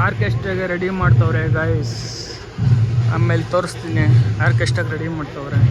ಆರ್ಕೆಸ್ಟ್ರಾಗೆ ready ಮಾಡ್ತವ್ರೆ guys. ಆಮೇಲೆ ತೋರಿಸ್ತೀನಿ ಆರ್ಕೆಸ್ಟ್ರಾಗೆ ready ಮಾಡ್ತವ್ರೆ.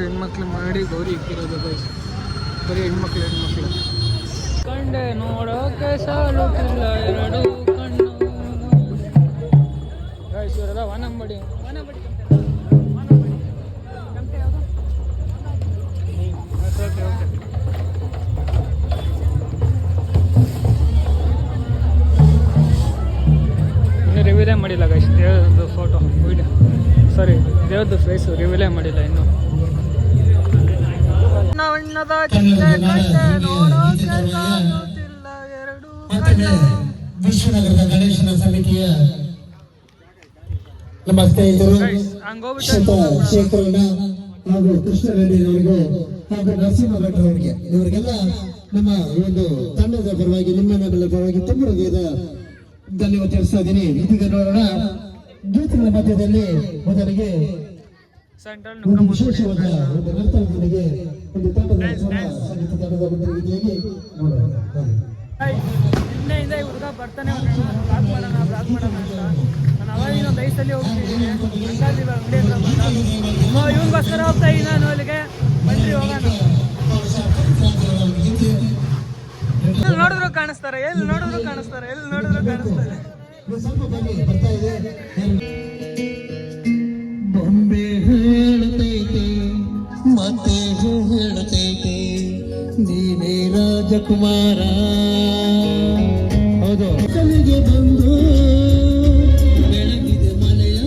ಹೆಣ್ಮಕ್ಳು ಮಾಡಿ ಗೌರಿ ಇಕ್ಕಿರೋದು ಗೈಸ್. ಬರೀ ಹೆಣ್ಮಕ್ಳು ಕಂಡೆ ನೋಡೋಕೆ ಸಾಲುತ್ತಿಲ್ಲ ಎರಡು ಕಣ್ಣು ಗೈಸ್. ಇವರೆಲ್ಲ ವಾನಂಬಡಿ ಇನ್ನು ರಿವೀಲೇ ಮಾಡಿಲ್ಲ ಗೈಸ್. ದೇವ್ರದ್ದು ಫೋಟೋ ವಿಡಿಯೋ ಸಾರಿ ದೇವ್ರದ್ದು ಫೇಸು ರಿವೀಲೇ ಮಾಡಿಲ್ಲ ಇನ್ನು. ವಿಶ್ವನಗರದ ಗಣೇಶನ ಸಮಿತಿಯ ನಮ್ಮ ಸ್ನೇಹಿತರು ಶೇಖರಣ್ಣ ಹಾಗೂ ಕೃಷ್ಣರೆಡ್ಡಿಯವರಿಗೂ ಹಾಗೂ ನರಸಿಂಹ ಭಟ್ ಅವರಿಗೆ, ಇವರಿಗೆಲ್ಲ ನಮ್ಮ ಒಂದು ತಂಡದ ಪರವಾಗಿ ನಿಮ್ಮೆಲ್ಲರ ಪರವಾಗಿ ತುಂಬ ಹೃದಯದ ಧನ್ಯವಾದ ತಿಳಿಸ್ತಾ ಇದ್ದೀನಿ. ಇದೀಗ ನೋಡೋಣ ಗೀತೆಗಳ ಮಧ್ಯದಲ್ಲಿ ಮೊದಲಿಗೆ ವಿಶೇಷವಾದ ಒಂದು ನರ್ತನದೊಂದಿಗೆ ಒಂದು ತಂಡದ ಸಂಗೀತ ತಂಡದ ಒಂದು ರೀತಿಯಾಗಿ ನೋಡೋಣ. ನಿನ್ನೆಯಿಂದ ಈ ಹುಡುಗ ಬರ್ತಾನೆ ಬ್ಲಾಗ್ ಮಾಡೋಣ ಅಂತ ನಾನು ಅವಾಗಿನ ಒಂದು ಐಸಲ್ಲಿ ಹೋಗ್ತಿದ್ದೀನಿ. ಅಂಗಡಿ ಹತ್ರ ಬಂದ ಇವನಿಗೋಸ್ಕರ ಹೋಗ್ತಾ ಇದ್ದೀನಿ ನಾನು ಅಲ್ಲಿಗೆ. ಬನ್ರಿ ಹೋಗೋಣ. ಎಲ್ಲಿ ನೋಡಿದ್ರು ಕಾಣಿಸ್ತಾರೆ. ಬೊಂಬೆ ಹೇಳುತ್ತೈತೆ ಮತ್ತೆ ಹೇಳುತ್ತೈತೆ ನೀನೇ ರಾಜಕುಮಾರ. ಹೌದು ಕಲಿಗೆ ಬಂದು ಬೆಳಗಿದೆ ಮನೆಯ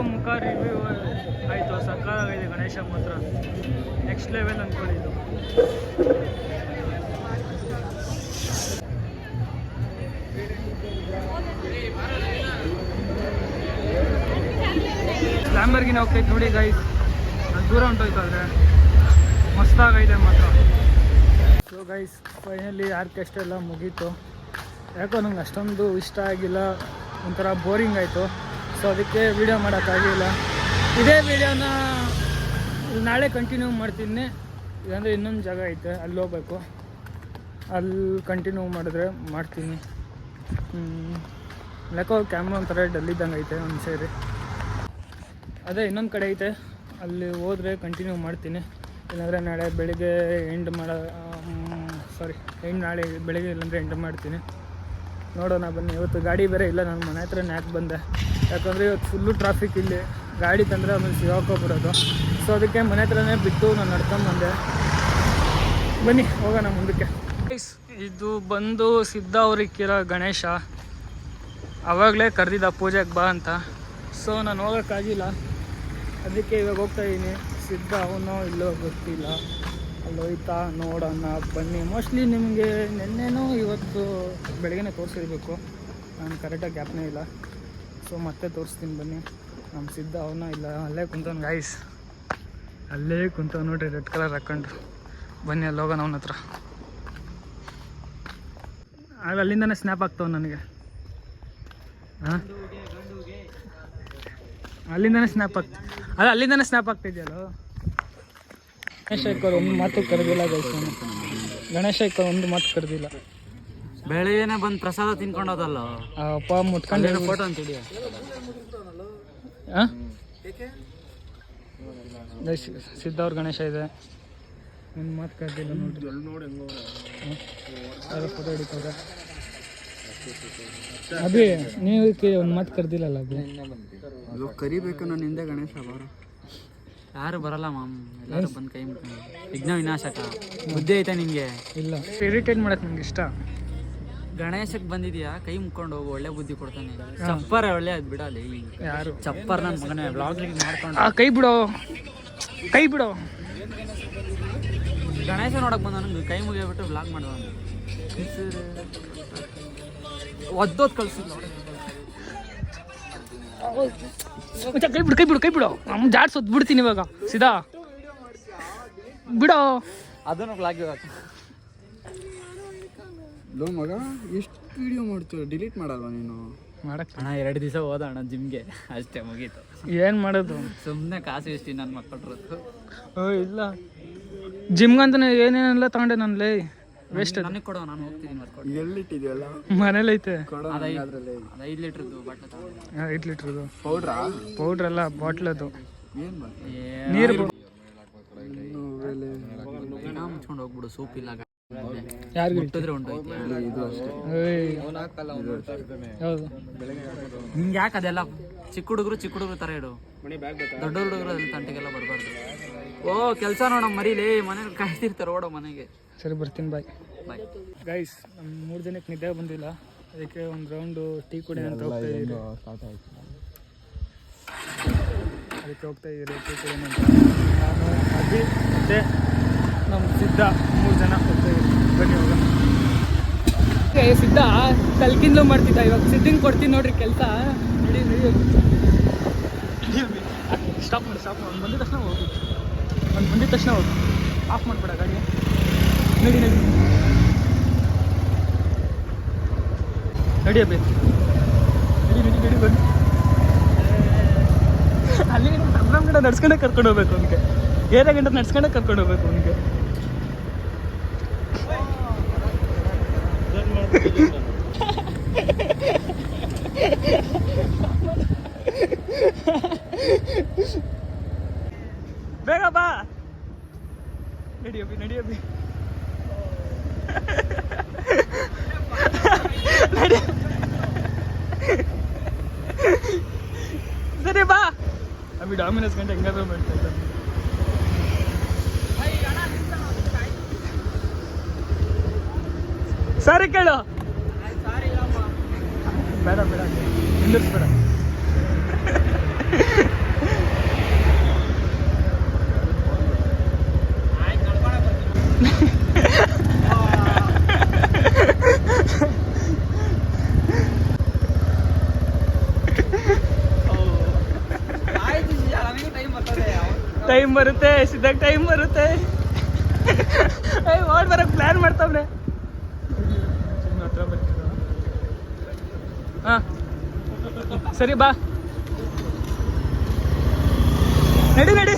ಮುಖ ರಿವ್ಯೂ ಆಯಿತು. ಸಕ್ಕತ್ತಾಗಿದೆ ಗಣೇಶ ಮಾತ್ರ ನೆಕ್ಸ್ಟ್ ಲೆವೆಲ್ ಅಂದ್ಕೊಂಡಿದ್ದು. ಲ್ಯಾಂಬರ್ಗಿನ ಹೋಗ್ತೈತೆ ನೋಡಿ ಗೈಸ್, ಅದು ದೂರ ಹೊಂಟೋಯ್ತಾದ್ರೆ ಮಸ್ತಾಗೈತೆ ಮಾತ್ರ. ಸೊ ಗೈಸ್ ಫೈನಲಿ ಆರ್ಕೆಸ್ಟ್ರಾ ಎಲ್ಲ ಮುಗೀತು. ಯಾಕೋ ನಂಗೆ ಅಷ್ಟೊಂದು ಇಷ್ಟ ಆಗಿಲ್ಲ, ಒಂಥರ ಬೋರಿಂಗ್ ಆಯಿತು. ಸೊ ಅದಕ್ಕೆ ವೀಡಿಯೋ ಮಾಡೋಕ್ಕಾಗಿಲ್ಲ. ಇದೇ ವೀಡಿಯೋನ ನಾಳೆ ಕಂಟಿನ್ಯೂ ಮಾಡ್ತೀನಿ. ಇಲ್ಲಾಂದರೆ ಇನ್ನೊಂದು ಜಾಗ ಐತೆ, ಅಲ್ಲಿ ಹೋಗ್ಬೇಕು. ಅಲ್ಲಿ ಕಂಟಿನ್ಯೂ ಮಾಡಿದ್ರೆ ಮಾಡ್ತೀನಿ. ಯಾಕೋ ಕ್ಯಾಮ್ರಾ ಒಂಥರ ಡಲ್ಲಿದ್ದಂಗೆ ಐತೆ ಒಂದು ಸೇರಿ. ಅದೇ ಇನ್ನೊಂದು ಕಡೆ ಐತೆ, ಅಲ್ಲಿ ಹೋದರೆ ಕಂಟಿನ್ಯೂ ಮಾಡ್ತೀನಿ. ಇಲ್ಲಾಂದರೆ ನಾಳೆ ಬೆಳಿಗ್ಗೆ ನಾಳೆ ಬೆಳಿಗ್ಗೆ ಇಲ್ಲಾಂದರೆ ಎಂಡ್ ಮಾಡ್ತೀನಿ. ನೋಡೋಣ ಬನ್ನಿ. ಇವತ್ತು ಗಾಡಿ ಬೇರೆ ಇಲ್ಲ, ನಾನು ಮನೆ ಹತ್ರನೇ ಯಾಕೆ ಬಂದೆ, ಯಾಕಂದರೆ ಇವತ್ತು ಫುಲ್ಲು ಟ್ರಾಫಿಕ್ ಇಲ್ಲಿ. ಗಾಡಿ ತಂದರೆ ಆಮೇಲೆ ಸಿಗಾಕೋಗ್ಬಿಡೋದು. ಸೊ ಅದಕ್ಕೆ ಮನೆ ಹತ್ರನೇ ಬಿಟ್ಟು ನಾನು ನಡ್ಕೊಂಬಂದೆ. ಬನ್ನಿ ಹೋಗೋಣ ಮುಂದಕ್ಕೆ. ಇದು ಬಂದು ಸಿದ್ಧ ಅವ್ರಿಕ್ಕಿರೋ ಗಣೇಶ. ಆವಾಗಲೇ ಕರೆದಿದ್ದ ಪೂಜೆಗೆ ಬಾ ಅಂತ. ಸೊ ನಾನು ಹೋಗೋಕ್ಕಾಗಿಲ್ಲ, ಅದಕ್ಕೆ ಇವಾಗ ಹೋಗ್ತಾಯಿದ್ದೀನಿ. ಸಿದ್ಧ ಅವನೋ ಇಲ್ಲೋ ಗೊತ್ತಿಲ್ಲ, ಅಲ್ಲಿ ಹೋಯ್ತಾ ನೋಡೋಣ ಬನ್ನಿ. ಮೋಸ್ಟ್ಲಿ ನಿಮಗೆ ನಿನ್ನೆನೋ ಇವತ್ತು ಬೆಳಗ್ಗೆನೇ ತೋರಿಸಿರ್ಬೇಕು, ನಾನು ಕರೆಕ್ಟಾಗಿ ಗ್ಯಾಪ್ನೇ ಇಲ್ಲ. ಸೊ ಮತ್ತೆ ತೋರಿಸ್ತೀನಿ ಬನ್ನಿ. ನಮ್ಮ ಸಿದ್ಧ ಅವನ ಇಲ್ಲ, ಅಲ್ಲೇ ಕುಂತವ್ನು ಗೈಸ್, ಅಲ್ಲೇ ಕುಂತವ್ ನೋಡ್ರಿ, ರೆಡ್ ಕಲರ್ ಹಾಕ್ಕೊಂಡು. ಬನ್ನಿ ಅಲ್ಲಿ ಹೋಗೋಣ ಅವನ ಹತ್ರ. ಆಗ ಅಲ್ಲಿಂದನೇ ಸ್ನ್ಯಾಪ್ ಆಗ್ತಾವ ನನಗೆ. ಹಾಂ ಅಲ್ಲಿಂದನೇ ಸ್ನ್ಯಾಪ್ ಅಲ್ಲಿಂದನೇ ಸ್ನ್ಯಾಪ್ ಆಗ್ತಿದ್ಯಲ್ಲ. ಗಣೇಶ ಇಕ್ಕೋರು ಒಂದು ಮಾತು ಕರೆದಿಲ್ಲ ಗೈಸ್. ನಾನು ಗಣೇಶ ಇಕ್ಕೋರು ಒಂದು ಮಾತು ಕರೆದಿಲ್ಲ. ಬೆಳಗ್ಗೆನೆ ಬಂದು ಪ್ರಸಾದ ತಿನ್ಕೊಂಡೋದಲ್ಲ ಅಪ್ಪ ಮುಟ್ಕೊಂಡು ಫೋಟೋ ಅಂತಿದ್ಯ. ಹಾಂ ಗೈಸ್ ಸಿದ್ಧ ಅವ್ರ ಗಣೇಶ ಇದೆ, ಒಂದು ಮಾತು ಕರೆದಿಲ್ಲ ನೋಡ್ರಿ. ಯಾರು ಫೋಟೋ ಹಿಡಿತವ್ರೆ. ಅಭಿ ನೀವು ಒಂದು ಮಾತು ಕರೆದಿಲ್ಲಲ್ಲ ಅಭಿ. ಕರಿಬೇಕು ನಾನು ಹಿಂದೆ ಗಣೇಶ ಬಾರ. ಯಾರು ಬರಲ್ಲ ಮಾಮ್, ಎಲ್ಲರೂ ಬಂದು ಕೈ ಮುಟ್ಕೊಂಡು. ವಿಘ್ನ ವಿನಾಶಕ ಬುದ್ಧಿ ಐತೆ ನಿಂಗೆ? ಇಲ್ಲ, ಇರಿಟೇಟ್ ಮಾಡಕ್ಕೆ ನಂಗೆ ಇಷ್ಟ. ಗಣೇಶಕ್ಕೆ ಬಂದಿದ್ಯಾ, ಕೈ ಮುಕ್ಕೊಂಡು ಹೋಗು, ಒಳ್ಳೆ ಬುದ್ಧಿ ಕೊಡ್ತಾನೆ. ಚಪ್ಪರ್ ಒಳ್ಳೆ ಅದು ಬಿಡಲಿ. ಯಾರು ಚಪ್ಪರ್ ನನ್ನ ಮಗನೇ ಬ್ಲಾಗ್ಲಿಗೆ ಮಾಡ್ಕೊಂಡು. ಕೈ ಬಿಡೋ, ಕೈ ಬಿಡೋ. ಗಣೇಶ ನೋಡಕ್ ಬಂದ ನನಗೆ ಕೈ ಮುಗಿಯಬಿಟ್ಟು ಬ್ಲಾಗ್ ಮಾಡುವ. ಒದ್ದೋದ್ ಕಳ್ಸಿಲ್ಲ. ಕೈ ಬಿಡು, ಕೈ ಬಿಡು, ಕೈ ಬಿಡು. ನಮ್ಮ ಜಾಡ್ಸೋದು ಬಿಡ್ತೀನಿ ಇವಾಗ ಸೀದಾ ಬಿಡೋ. ಅದನ್ನು ಬ್ಲಾಗ್ ಇವಾಗ ಲೋ ಮಗ, ಎಷ್ಟು ವಿಡಿಯೋ ಮಾಡ್ತೀವಿ, ಡಿಲೀಟ್ ಮಾಡಲ್ವ ನೀನು? ಮಾಡಕ್ಕೆ ಅಣ್ಣ 2 ದಿವಸ ಹೋದ ಅಣ್ಣ ಜಿಮ್ಗೆ, ಅಷ್ಟೇ ಮುಗೀತು. ಏನು ಮಾಡೋದು, ಸುಮ್ಮನೆ ಕಾಸು ಎಷ್ಟು ನನ್ನ ಮಕ್ಕಳು. ಇಲ್ಲ ಜಿಮ್ಗಂತಾನೆ ಏನೇನೆಲ್ಲ ತಗೊಂಡೆ ನಾನು. ಲೇ ವೇಸ್ಟ್. ನನಗೆ ಕೊಡೋ, ನಾನು ಹೋಗ್ತೀನಿ ವರ್ಕೌಟ್. ಎಲ್ಲಿಟ್ಟಿದ್ಯಲ್ಲ ಮನೇಲೈತೆ. ಕೊಡೋ. ಅದು 5 ಲೀಟ್ರದ್ದು ಬಾಟ್ಲ ತಗೊಂಡು. 5 ಲೀಟ್ರದು ಪೌಡ್ರಾ? ಪೌಡ್ರ್ ಅಲ್ಲ, ಬಾಟ್ಲದು ಏನು ಮಾಡಿ ನೀರು. ಮುಚ್ಕೊಂಡು ಹೋಗ್ಬಿಡು, ಸೂಪ್ ಇಲ್ಲ. ಯಾರಿಗೆ ಮುಟ್ಟಿದ್ರೆ ಹೊಂಟೋಯ್ತು. ಇದು ಅಷ್ಟೇ. ಹೌದು. ಹಿಂಗೆ ಯಾಕೆ ಅದೆಲ್ಲ ಚಿಕ್ಕ ಹುಡುಗರು ಥರ ಇಡು. ದೊಡ್ಡ ಹುಡುಗರು ಅದ್ರ ತಂಟೆಗೆಲ್ಲ ಬರಬಾರ್ದು. ಓ ಕೆಲಸ ನೋಡ ಮರೀಲಿ, ಮನೇಲಿ ಕಾಯ್ತಿರ್ತಾರೆ, ಓಡೋ ಮನೆಗೆ. ಸರಿ ಬರ್ತೀನಿ, ಬಾಯ್ ಬಾಯ್ ಗೈಸ್. ನಮ್ಮ 3 ಜನಕ್ಕೆ ನಿದ್ದೆ ಬಂದಿಲ್ಲ, ಅದಕ್ಕೆ ಒಂದು ರೌಂಡು ಟೀ ಕುಡಿ ಅಂತ ಹೋಗ್ತಾ ಇದ್ದೀರಿ. ಅದಕ್ಕೆ ಹೋಗ್ತಾ ಇದ್ದೀರಿ ಟೀ ಕುಡಿ ಅಂತ. ನಾನು ಅಭಿ ಮತ್ತು ನಮ್ಮ ಸಿದ್ಧ 3 ಜನ ಹೋಗ್ತಾ ಇದ್ದೀರಿ. ಬನ್ನಿ ಹೋಗೋಣ. ಸಿದ್ಧ ಕಲ್ಕಿಂದಲೂ ಮಾಡ್ತಿದ್ದ, ಇವಾಗ ಸಿದ್ಧಿಂಗ್ ಕೊಡ್ತೀನಿ ನೋಡ್ರಿ ಕೆಲಸ. ನಡಿ ಸ್ಟಾಪ್ ಮಾಡಿ, ಸ್ಟಾಪ್ ಮಾಡಿ. ಬಂದಿದ ತಕ್ಷಣ ಹೋಗಿ, ಬಂದಿದ ತಕ್ಷಣ ಹೋಗಿ ಆಫ್ ಮಾಡಿಬಿಡ ಗಾಡಿ. ನಡಿ ನಡಿ ನಡಿಯಬೇಕು. ನಡಿ ನಡಿ ನಡಿ ಬನ್ನಿ. ಅಲ್ಲಿ ಗಂಟೆ ನಡ್ಸ್ಕೊಂಡೆ ಕರ್ಕೊಂಡು ಹೋಗ್ಬೇಕು ಅವನಿಗೆ. 7 ಗಂಟೆ ನಡ್ಸ್ಕೊಂಡೆ ಕರ್ಕೊಂಡು ಹೋಗ್ಬೇಕು ಅವನಿಗೆ. ಬೇಗ ಬಾ. ನಡಿಯಬ್ಬಿ ನಡಿಯಬ್ಬಿ. ಸರಿ ಬಾ. ಅಭಿ ಡಾಮಿನಸ್ ಗಂಟೆ ಹೆಂಗಾದ್ರೂ ಮಾಡ್ತಾ ಇದ್ದ. ಸರಿ ಕೇಳು. ಬೇಡ ಬೇಡ ನಿಂದಿರ್ಸ್ಬೇಡ. ಬರುತ್ತೆ ಸಿದ್ಧಾಗ ಟೈಮ್ ಬರುತ್ತೆ ಓಡ್ ಬರಕ್ಕೆ ಪ್ಲ್ಯಾನ್ ಮಾಡ್ತಾವ್ರೆ ಹತ್ರ ಬರ್ತಿದ್ರು ಹಾಂ ಸರಿ ಬಾ ನಡಿ ನಡಿ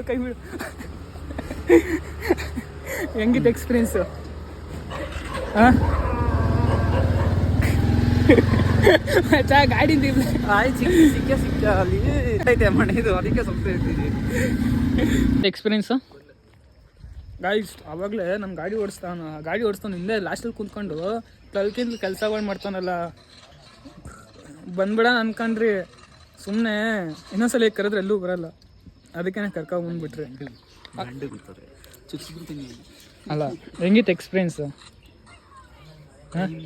ಕೈ ಬಿಡು ಹೆಂಗಿತ್ತು ಎಕ್ಸ್ಪೀರಿಯನ್ಸು ಹಾಂ ಗಾಡಿ ಸಿಕ್ಕ ಅಲ್ಲಿ ಐತೆ ಮನೆದು ಅದಕ್ಕೆ ಸ್ವಲ್ಪ ಎಕ್ಸ್ಪೀರಿಯನ್ಸು ಗಾಯ್ಸ್ ಆವಾಗಲೇ ನಮ್ಮ ಗಾಡಿ ಓಡಿಸ್ತಾನು ಹಿಂದೆ ಲಾಸ್ಟಲ್ಲಿ ಕುಂತ್ಕೊಂಡು ಕಲ್ಕಿಂದ ಕೆಲಸಗಳು ಮಾಡ್ತಾನಲ್ಲ ಬಂದ್ಬಿಡ ಅನ್ಕೊಂಡ್ರಿ ಸುಮ್ಮನೆ ಇನ್ನೊಂದ್ಸಲ ಕರೆದ್ರೆ ಎಲ್ಲೂ ಬರಲ್ಲ ಅದಕ್ಕೆ ಕರ್ಕೊಂಡ್ಬಂದ್ಬಿಟ್ರಿ ಅಲ್ಲ ಹೆಂಗಿತ್ತು ಎಕ್ಸ್ಪೀರಿಯನ್ಸು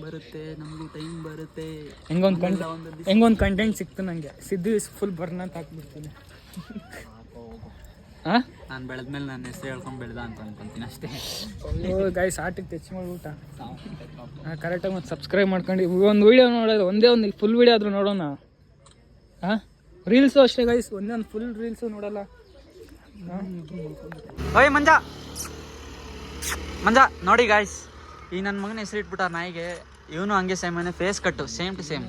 ಬರುತ್ತೆ ನಮಗೂ ಟೈಮ್ ಬರುತ್ತೆ ಹೆಂಗೊಂದು ಕಂಟೆಂಟ್ ಸಿಕ್ತು ನನಗೆ ಸಿದ್ದು ಫುಲ್ ಬರ್ನ್ ಅಂತ ಹಾಕ್ಬಿಡ್ತೀನಿ ಹಾಂ ನಾನು ಬೆಳೆದ್ಮೇಲೆ ನನ್ನ ಹೆಸರು ಹೇಳ್ಕೊಂಡು ಬೆಳೆದ ಅಂತ ಅನ್ಕೊಂತೀನಿ ಅಷ್ಟೇ ಗಾಯ್ಸ್ ಆಟಿಗೆ ಟಚ್ ಮಾಡಿ ಊಟ ಕರೆಕ್ಟಾಗಿ ಮತ್ತೆ ಸಬ್ಸ್ಕ್ರೈಬ್ ಮಾಡ್ಕೊಂಡು ಒಂದು ವೀಡಿಯೋ ನೋಡೋದು ಒಂದೇ ಒಂದು ಫುಲ್ ವೀಡಿಯೋ ಆದರೂ ನೋಡೋಣ ಹಾಂ ರೀಲ್ಸು ಅಷ್ಟೇ ಗಾಯ್ಸ್ ಒಂದೇ ಒಂದು ಫುಲ್ ರೀಲ್ಸು ನೋಡಲ್ಲ ಓಯ್ ಮಂಜ ನೋಡಿ ಗಾಯ್ಸ್ ಈಗ ನನ್ನ ಮಗನ ಹೆಸರು ಇಟ್ಬಿಟ್ಟ ನಾಯಿಗೆ ಇವನು ಹಂಗೆ ಸೇಮನೆ ಫೇಸ್ ಕಟ್ಟು ಸೇಮ್ ಟು ಸೇಮ್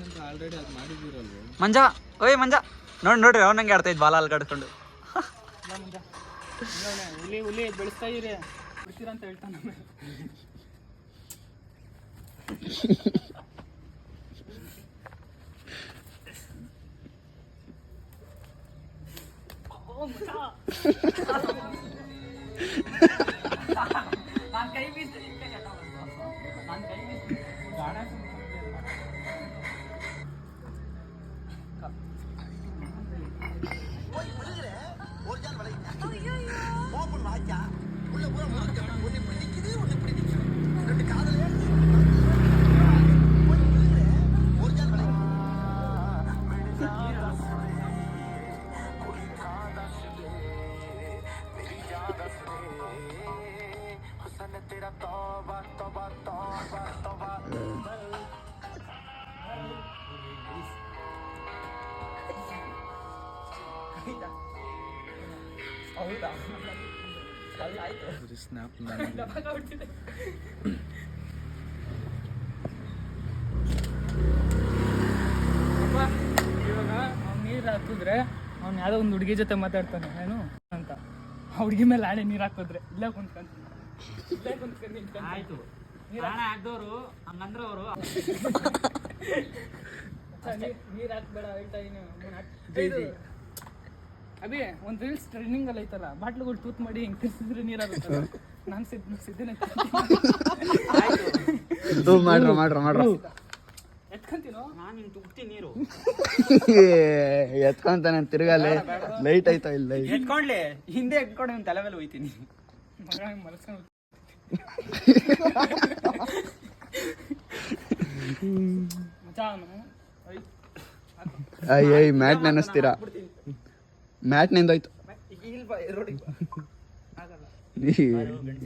ಮಂಜ ನೋಡ್ರಿ ಅವ್ನಂಗೆ ಆಡ್ತಾ ಇದ್ ಬಾಲ ಅಲ್ಲಿ ಕಡ್ಕೊಂಡು ಹುಲಿ ಬೆಳೆಸ್ತಾ ಇರಿ ಬಿಡ್ತೀರಾ ಅಂತ ಹೇಳ್ತಾನೆ ಇವಾಗ ಅವ್ನು ನೀರು ಹಾಕಿದ್ರೆ ಅವ್ನು ಯಾವುದೋ ಒಂದು ಹುಡುಗಿ ಜೊತೆ ಮಾತಾಡ್ತಾನೆ ಏನು ಅಂತ ಹುಡುಗಿ ಮೇಲೆ ಆಣೆ ನೀರು ಹಾಕಿದ್ರೆ ಇಲ್ಲೇ ಕುಂತ್ಕೊಂತೀನಿ ಆಯ್ತು ಹಾಕ್ದವ್ರು ಹಂಗಂದ್ರೆ ಅವರು ನೀರು ಹಾಕ್ಬೇಡ ಹೇಳ್ತಾ ಇದೀನಿ ಅಭಿ ಒಂದು ರೀಲ್ಸ್ ಟ್ರೆಂಡಿಂಗ್ ಅಲ್ಲಿ ಐತಲ್ಲ ಬಾಟ್ಲುಗಳು ತೂತ್ ಮಾಡಿ ಹಿಂಗೆ ತಿರ್ಸಿದ್ರೆ ನೀರಾಗುತ್ತಲ್ಲ ನಾನು ಸಿದ್ಧನೇ ಮಾಡ್ರ ಎತ್ಕೊಂತೀನೋ ನಾನು ಹಿಂಗೆ ತುಗ್ತಿ ನೀರು ಎತ್ಕೊಂತಾನೆ ತಿರ್ಗಾಲೆ ಲೈಟ್ ಆಯ್ತಾ ಇಲ್ಲ ಎತ್ಕೊಂಡ್ಲಿ ಹಿಂದೆ ಎತ್ಕೊಂಡು ನಿನ್ನ ತಲೆ ಮೇಲೆ ಹೋಯ್ತೀನಿ ಮಗ ಮಲಸ್ಕೊಂಡು ಅಯ್ಯ ಮ್ಯಾಟ್ ನೆನೆಸ್ತೀರಾ ಮ್ಯಾಟ್ ನಿಂದೋಯ್ತು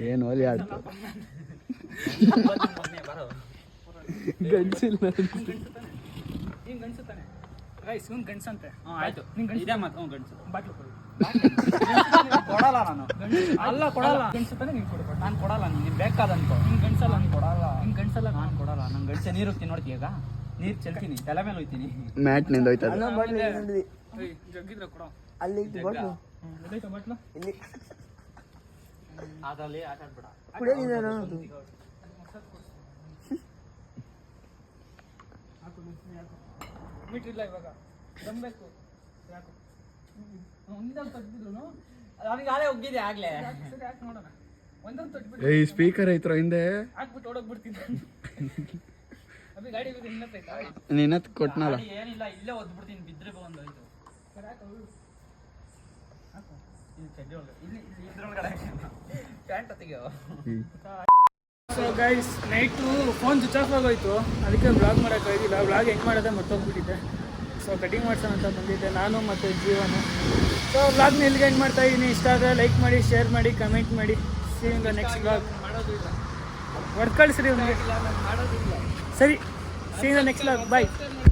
ಏನು ಒಲಿ ಆಡ್ತು ಗಂಜಿಲ್ಲ ಗಂಡ್ಸುತ್ತಾನೆ ರೈಸ್ ಇವ್ನು ಗಂಡ್ಸಂತೆ ಆಯ್ತು ಇದೇ ಮಾತು ಗಂಡಸು ಬಾಟ್ಲು ಕೊಡಿ ಕೊಡಲ್ಲ ನಾನು ಅಲ್ಲ ಕೊಡಲ್ಲ ಗಂಡ್ಸುತ್ತಾನೆ ನೀನು ಕೊಡ್ಬೇಡ ನಾನು ಕೊಡಲ್ಲ ನೀನು ಬೇಕಾದಂತ ನಿನ್ ಗಂಡ್ಸಲ್ಲ ನಾನು ಕೊಡಲ್ಲ ನಿನ್ ಗಂಡ್ಸಲ್ಲ ನಾನು ಕೊಡಲ್ಲ ನಂಗೆ ಗಂಡಸೆ ನೀರು ಹೋಗ್ತೀನಿ ನೋಡ್ತೀಯ ಈಗ ನೀರು ಚೆಲ್ತೀನಿ ತಲೆ ಮೇಲೆ ಹೋಗ್ತೀನಿ ಮ್ಯಾಟ್ ನಿಂದೋಯ್ತದ ಜಗ್ಗಿದ್ರೆ ಕೊಡ ಅಲ್ಲಿ ಬಾಟ್ಲು ಎಲ್ಲೈತ ಬಾಟ್ಲು ಇಲ್ಲಿ ಅದ್ರಲ್ಲಿ ಆಟ ಆಡ್ಬೇಡ ಮೀಟ್ರ್ ಇಲ್ಲ ಇವಾಗ ದಮ್ಬೇಕು ಯಾಕೋ ಒಂದಾಗ ತಗ್ದಿದ್ರು ನನಗೆ ಆಲೇ ಹೋಗಿದ್ದೆ ಆಗ್ಲೇ ಸರಿ ಯಾಕೆ ನೋಡೋಣ ಒಂದೊಂದು ತೊಟ್ಬಿಟ್ಟು ಏಯ್ ಸ್ಪೀಕರ್ ಐತ್ರ ಹಿಂದೆ ಹಾಕ್ಬಿಟ್ಟು ಓಡೋಗ್ಬಿಡ್ತೀನಿ ಅಭಿ ಗಾಡಿ ಬಿದ್ದು ಇನ್ನತ್ತೈತಾ ನಿನ್ನತ್ ಕೊಟ್ನಲ್ಲ ಏನಿಲ್ಲ ಇಲ್ಲೇ ಒದ್ಬಿಡ್ತೀನಿ ಬಿದ್ರೆ ಬಂದು ಆಯ್ತು ಚಡ್ಡಿ ಒಳಗೆ ಇಲ್ಲಿ ಇದ್ರೊಳಗಡೆ ಪ್ಯಾಂಟ್ ತೆಗಿಯೋ so guys night phone switch off ಆಗೋಯ್ತು ಅದಕ್ಕೆ ಬ್ಲಾಗ್ ಮಾಡೋಕ್ಕಾಗಿಲ್ಲ ಬ್ಲಾಗ್ ಹೆಂಗೆ ಮಾಡೋದೆ ಮರ್ತೋಗ್ಬಿಟ್ಟಿದ್ದೆ ಸೊ ಕಟಿಂಗ್ ಮಾಡ್ಸೋಣ ಅಂತ ಬಂದಿದ್ದೆ ನಾನು ಮತ್ತು ಜೀವನು ಸೊ ಬ್ಲಾಗ್ನ ಇಲ್ಲಿಗೆ ಎಂಡ್ ಮಾಡ್ತಾ ಇದ್ದೀನಿ ಇಷ್ಟ ಆದರೆ ಲೈಕ್ ಮಾಡಿ ಶೇರ್ ಮಾಡಿ ಕಮೆಂಟ್ ಮಾಡಿ C in the next blog ಮಾಡೋದು ಇಲ್ಲ ಹೊಡ್ ಕಳಿಸ್ರಿ ಅವ್ನಿಗೆ. ಸರಿ, ಸೀ ನೆಕ್ಸ್ಟ್ ಬಾಯ್.